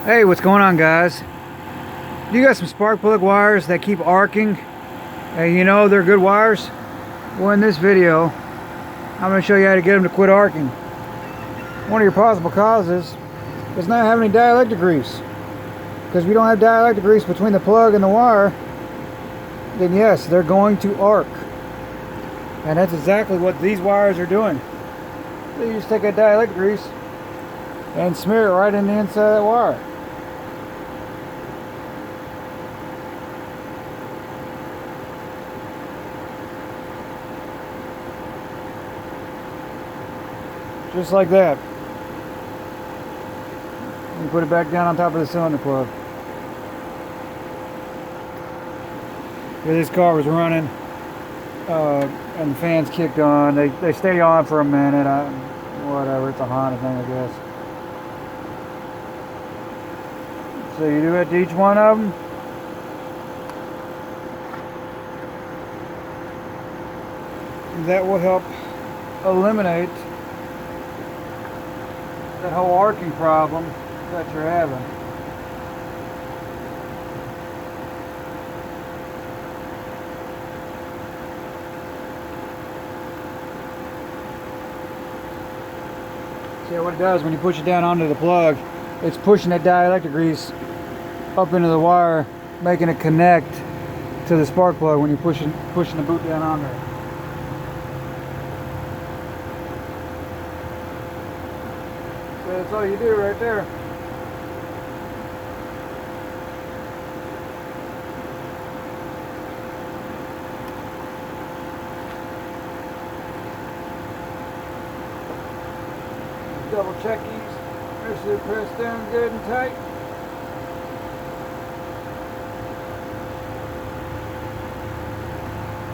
Hey, what's going on, guys? You got some spark plug wires that keep arcing and you know they're good wires? Well, in this video I'm going to show you how to get them to quit arcing. One of your possible causes is not having any dielectric grease, because if you don't have dielectric grease between the plug and the wire, then yes, they're going to arc. And that's exactly what these wires are doing. You just take that dielectric grease and smear it right in the inside of that wire. Just like that. You put it back down on top of the cylinder plug. Here, this car was running and the fans kicked on. They stay on for a minute. Whatever, it's a Honda thing, I guess. So you do it to each one of them. That will help eliminate that whole arcing problem that you're having. See what it does when you push it down onto the plug, it's pushing that dielectric grease up into the wire, making it connect to the spark plug when you're pushing the boot down on there. So that's all you do right there. Double check these. Make sure they're pressed down good and tight.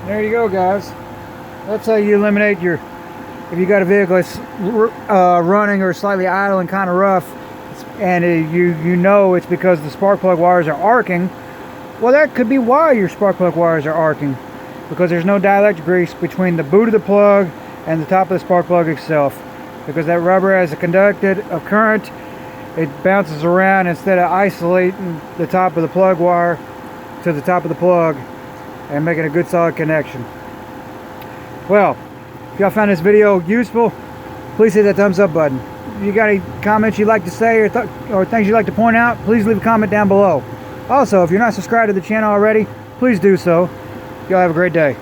There you go, guys. That's how you eliminate your, if you got a vehicle that's running or slightly idle and kind of rough, and you know it's because the spark plug wires are arcing. Well, that could be why your spark plug wires are arcing, because there's no dielectric grease between the boot of the plug and the top of the spark plug itself. Because that rubber has a conducted of current, it bounces around instead of isolating the top of the plug wire to the top of the plug and making a good solid connection. Well, if y'all found this video useful, please hit that thumbs up button. If you got any comments you'd like to say or things you'd like to point out, please leave a comment down below. Also, if you're not subscribed to the channel already, please do so. Y'all have a great day.